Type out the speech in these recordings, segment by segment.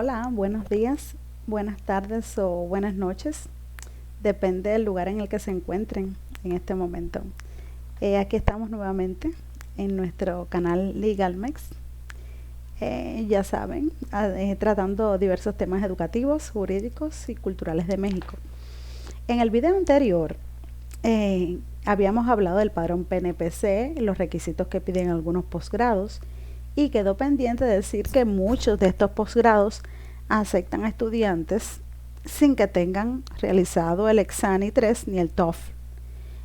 Hola, buenos días, buenas tardes o buenas noches. Depende del lugar en el que se encuentren en este momento. Aquí estamos nuevamente en nuestro canal LegalMex. Ya saben, tratando diversos temas educativos, jurídicos y culturales de México. En el video anterior habíamos hablado del padrón PNPC, los requisitos que piden algunos posgrados, y quedó pendiente decir que muchos de estos posgrados aceptan a estudiantes sin que tengan realizado el examen 3 ni el TOEFL.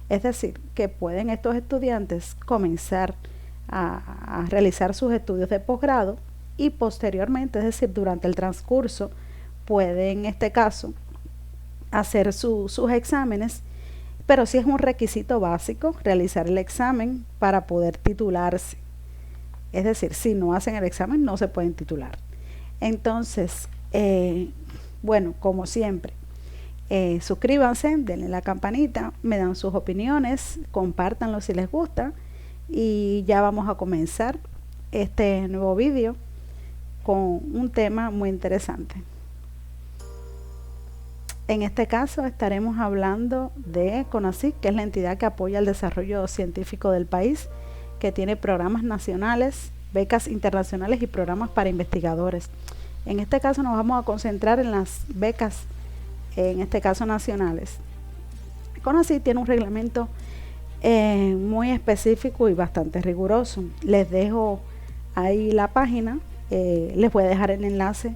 Es decir, que pueden estos estudiantes comenzar a realizar sus estudios de posgrado y posteriormente, es decir, durante el transcurso, pueden en este caso hacer sus exámenes, pero sí es un requisito básico realizar el examen para poder titularse. Es decir, si no hacen el examen no se pueden titular. Entonces, bueno, como siempre, suscríbanse, denle la campanita, me dan sus opiniones, compártanlo si les gusta y ya vamos a comenzar este nuevo vídeo con un tema muy interesante. En este caso estaremos hablando de CONACYT, que es la entidad que apoya el desarrollo científico del país, que tiene programas nacionales, becas internacionales y programas para investigadores. En este caso nos vamos a concentrar en las becas, en este caso nacionales. CONACYT tiene un reglamento muy específico y bastante riguroso. Les dejo ahí la página, les voy a dejar el enlace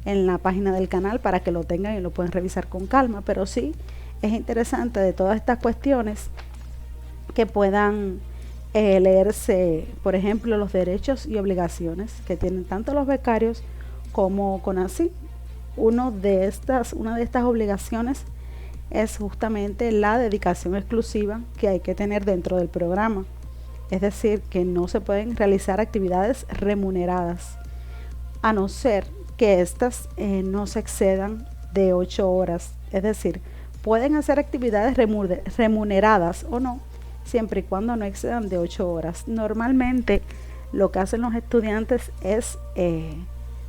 en la página del canal para que lo tengan y lo pueden revisar con calma, pero sí es interesante de todas estas cuestiones que puedan leerse, por ejemplo, los derechos y obligaciones que tienen tanto los becarios como CONACYT. Una de estas obligaciones es justamente la dedicación exclusiva que hay que tener dentro del programa, es decir, que no se pueden realizar actividades remuneradas a no ser que éstas no se excedan de 8 horas, es decir, pueden hacer actividades remuneradas o no, siempre y cuando no excedan de 8 horas. Normalmente lo que hacen los estudiantes es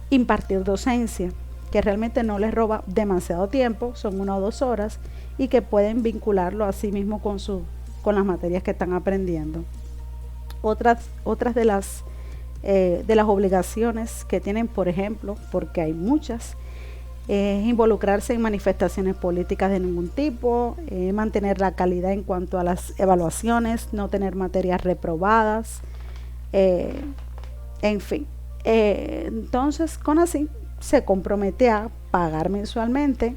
impartir docencia, que realmente no les roba demasiado tiempo, son 1 o 2 horas, y que pueden vincularlo a sí mismo con las materias que están aprendiendo. Otras de las obligaciones que tienen, por ejemplo, porque hay muchas, involucrarse en manifestaciones políticas de ningún tipo, mantener la calidad en cuanto a las evaluaciones, no tener materias reprobadas, en fin. Entonces, CONACYT se compromete a pagar mensualmente,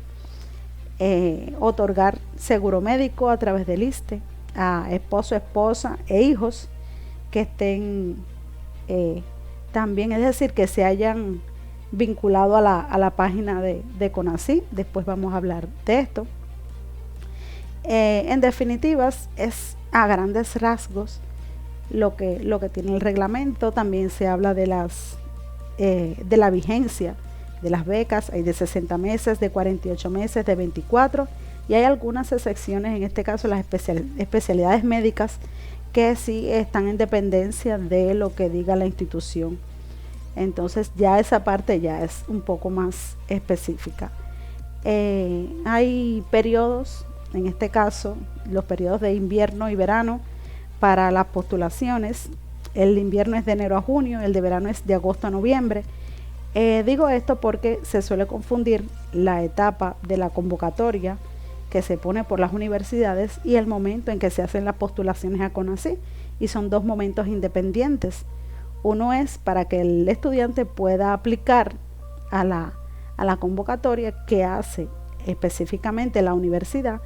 otorgar seguro médico a través del ISSSTE a esposo, esposa e hijos que estén también, es decir, que se hayan vinculado a la página de CONACYT. Después vamos a hablar de esto. En definitivas, es a grandes rasgos lo que tiene el reglamento. También se habla de la vigencia de las becas. Hay de 60 meses, de 48 meses, de 24, y hay algunas excepciones, en este caso las especialidades médicas, que sí están en dependencia de lo que diga la institución. Entonces ya esa parte ya es un poco más específica. Hay periodos, en este caso los periodos de invierno y verano para las postulaciones. El invierno es de enero a junio, el de verano es de agosto a noviembre. Digo esto porque se suele confundir la etapa de la convocatoria que se pone por las universidades y el momento en que se hacen las postulaciones a CONACYT, y son dos momentos independientes. Uno es para que el estudiante pueda aplicar a la convocatoria que hace específicamente la universidad,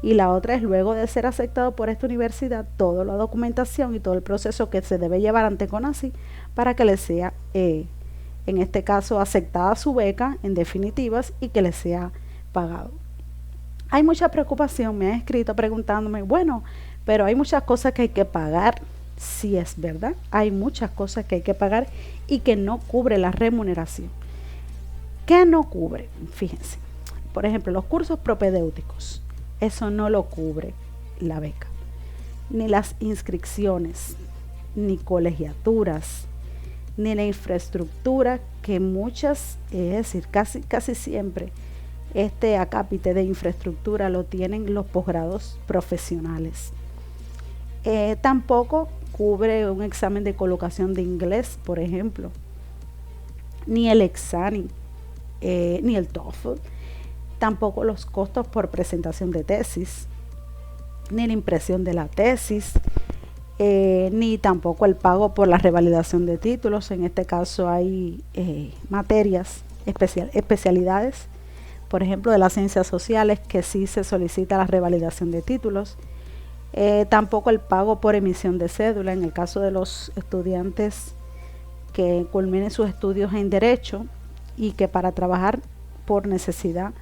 y la otra es luego de ser aceptado por esta universidad toda la documentación y todo el proceso que se debe llevar ante CONACYT para que le sea en este caso aceptada su beca en definitivas y que le sea pagado. Hay mucha preocupación, me han escrito preguntándome, bueno, pero hay muchas cosas que hay que pagar. Sí, es verdad, hay muchas cosas que hay que pagar y que no cubre la remuneración. ¿Qué no cubre? Fíjense, por ejemplo, los cursos propedéuticos, eso no lo cubre la beca, ni las inscripciones, ni colegiaturas, ni la infraestructura que muchas, es decir, casi siempre este acápite de infraestructura lo tienen los posgrados profesionales. Tampoco cubre un examen de colocación de inglés, por ejemplo, ni el examen, ni el TOEFL, tampoco los costos por presentación de tesis, ni la impresión de la tesis, ni tampoco el pago por la revalidación de títulos. En este caso hay materias, especialidades, por ejemplo, de las ciencias sociales, que sí se solicita la revalidación de títulos. Tampoco el pago por emisión de cédula en el caso de los estudiantes que culminen sus estudios en Derecho y que para trabajar por necesidad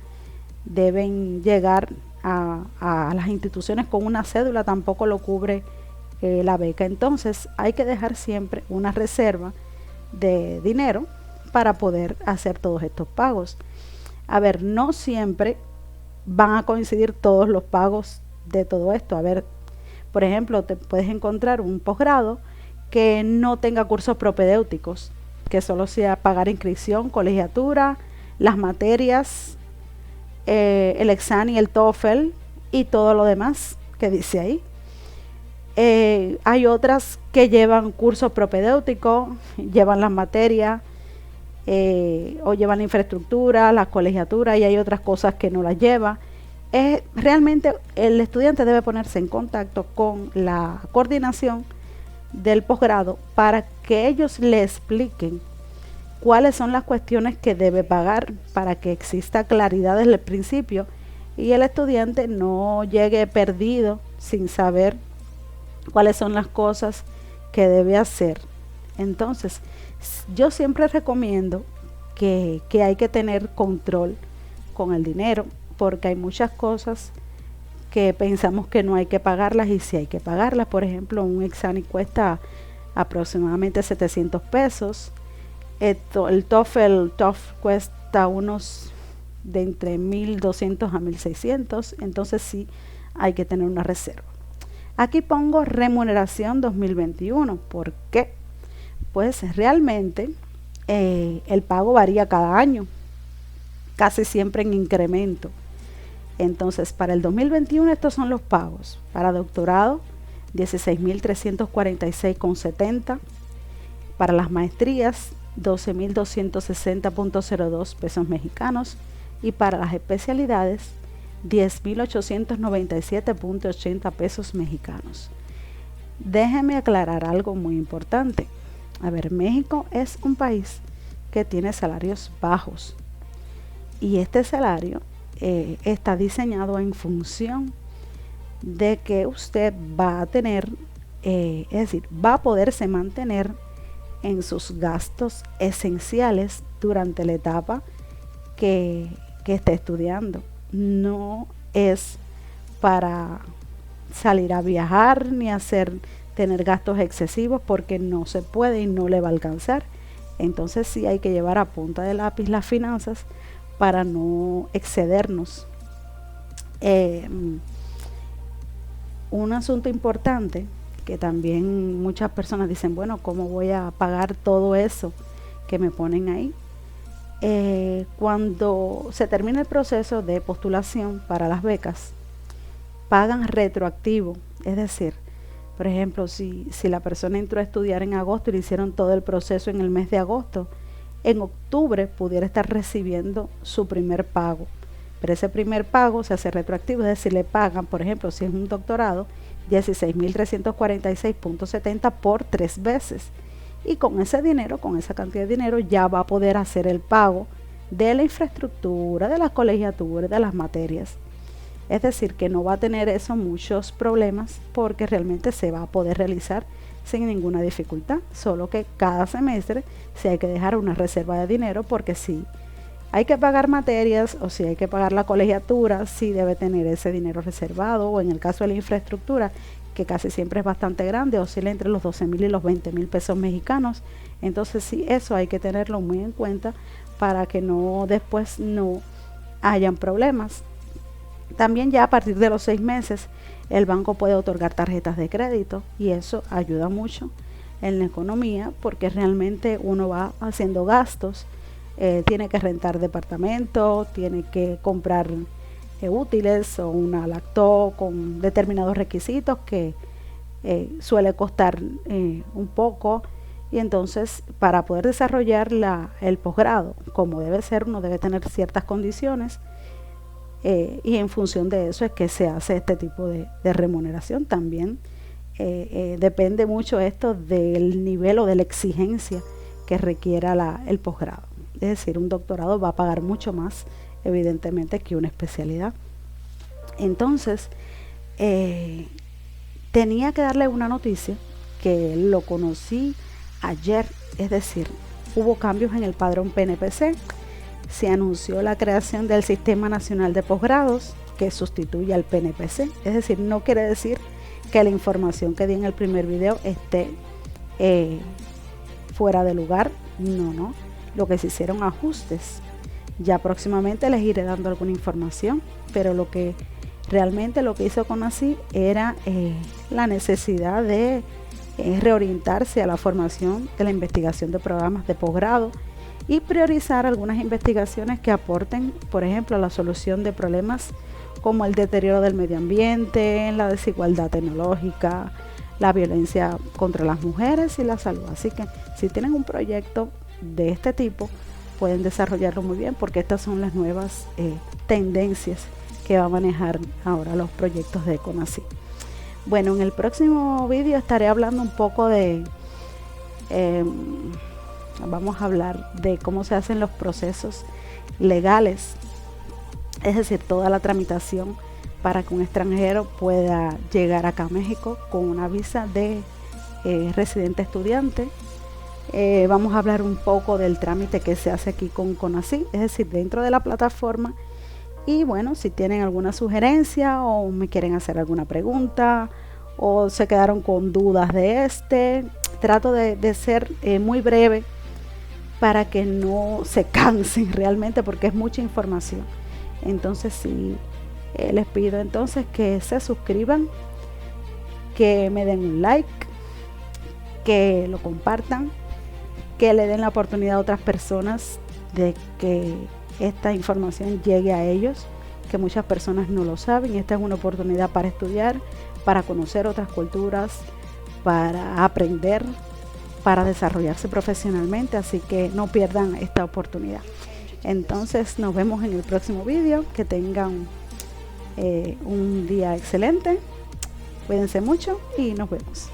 deben llegar a las instituciones con una cédula, tampoco lo cubre la beca. Entonces hay que dejar siempre una reserva de dinero para poder hacer todos estos pagos. A ver, no siempre van a coincidir todos los pagos de todo esto. A ver, por ejemplo, te puedes encontrar un posgrado que no tenga cursos propedéuticos, que solo sea pagar inscripción, colegiatura, las materias, el examen y el TOEFL y todo lo demás que dice ahí. Hay otras que llevan cursos propedéuticos, llevan las materias, o llevan la infraestructura, la colegiatura, y hay otras cosas que no las lleva. Realmente el estudiante debe ponerse en contacto con la coordinación del posgrado para que ellos le expliquen cuáles son las cuestiones que debe pagar, para que exista claridad desde el principio y el estudiante no llegue perdido sin saber cuáles son las cosas que debe hacer. Entonces, yo siempre recomiendo que hay que tener control con el dinero, porque hay muchas cosas que pensamos que no hay que pagarlas y sí hay que pagarlas. Por ejemplo, un examen cuesta aproximadamente 700 pesos. El TOEFL cuesta unos de entre 1.200 a 1.600. Entonces sí hay que tener una reserva. Aquí pongo remuneración 2021. ¿Por qué? Pues realmente el pago varía cada año, casi siempre en incremento. Entonces, para el 2021 estos son los pagos. Para doctorado, 16.346,70. Para las maestrías, 12.260.02 pesos mexicanos. Y para las especialidades, 10.897.80 pesos mexicanos. Déjeme aclarar algo muy importante. A ver, México es un país que tiene salarios bajos. Y este salario está diseñado en función de que usted va a tener, es decir, va a poderse mantener en sus gastos esenciales durante la etapa que esté estudiando. No es para salir a viajar ni tener gastos excesivos, porque no se puede y no le va a alcanzar. Entonces sí hay que llevar a punta de lápiz las finanzas para no excedernos. Un asunto importante que también muchas personas dicen, bueno, ¿cómo voy a pagar todo eso que me ponen ahí? Cuando se termina el proceso de postulación para las becas, pagan retroactivo. Es decir, por ejemplo, si la persona entró a estudiar en agosto y le hicieron todo el proceso en el mes de agosto, en octubre pudiera estar recibiendo su primer pago. Pero ese primer pago se hace retroactivo, es decir, le pagan, por ejemplo, si es un doctorado, 16.346.70 por 3 veces. Y con ese dinero, con esa cantidad de dinero, ya va a poder hacer el pago de la infraestructura, de las colegiaturas, de las materias. Es decir, que no va a tener eso muchos problemas, porque realmente se va a poder realizar sin ninguna dificultad. Solo que cada semestre sí hay que dejar una reserva de dinero, porque si hay que pagar materias o si hay que pagar la colegiatura, sí debe tener ese dinero reservado. O en el caso de la infraestructura, que casi siempre es bastante grande, oscila entre los 12.000 y los 20.000 pesos mexicanos. Entonces sí, eso hay que tenerlo muy en cuenta para que no después no hayan problemas. También ya a partir de los 6 meses el banco puede otorgar tarjetas de crédito y eso ayuda mucho en la economía, porque realmente uno va haciendo gastos, tiene que rentar departamento, tiene que comprar útiles o una lacto con determinados requisitos que suele costar un poco, y entonces para poder desarrollar el posgrado como debe ser, uno debe tener ciertas condiciones, y en función de eso es que se hace este tipo de remuneración. También depende mucho esto del nivel o de la exigencia que requiera el posgrado. Es decir, un doctorado va a pagar mucho más, evidentemente, que una especialidad. Entonces, tenía que darle una noticia que lo conocí ayer, es decir, hubo cambios en el padrón PNPC. Se anunció la creación del Sistema Nacional de Posgrados que sustituye al PNPC. Es decir, no quiere decir que la información que di en el primer video esté fuera de lugar. No. Lo que se hicieron ajustes. Ya próximamente les iré dando alguna información, pero lo que hizo CONACYT era la necesidad de reorientarse a la formación de la investigación de programas de posgrado y priorizar algunas investigaciones que aporten, por ejemplo, a la solución de problemas como el deterioro del medio ambiente, la desigualdad tecnológica, la violencia contra las mujeres y la salud. Así que si tienen un proyecto de este tipo, pueden desarrollarlo muy bien, porque estas son las nuevas tendencias que va a manejar ahora los proyectos de CONACYT. Bueno, en el próximo vídeo estaré hablando un poco vamos a hablar de cómo se hacen los procesos legales, es decir, toda la tramitación para que un extranjero pueda llegar acá a México con una visa de residente estudiante. Vamos a hablar un poco del trámite que se hace aquí con CONACYT, es decir, dentro de la plataforma. Y bueno, si tienen alguna sugerencia o me quieren hacer alguna pregunta o se quedaron con dudas de trato de ser muy breve para que no se cansen realmente, porque es mucha información. Entonces sí, les pido entonces que se suscriban, que me den un like, que lo compartan, que le den la oportunidad a otras personas de que esta información llegue a ellos, que muchas personas no lo saben. Esta es una oportunidad para estudiar, para conocer otras culturas, para aprender, para desarrollarse profesionalmente, así que no pierdan esta oportunidad. Entonces nos vemos en el próximo vídeo. Que tengan un día excelente, cuídense mucho y nos vemos.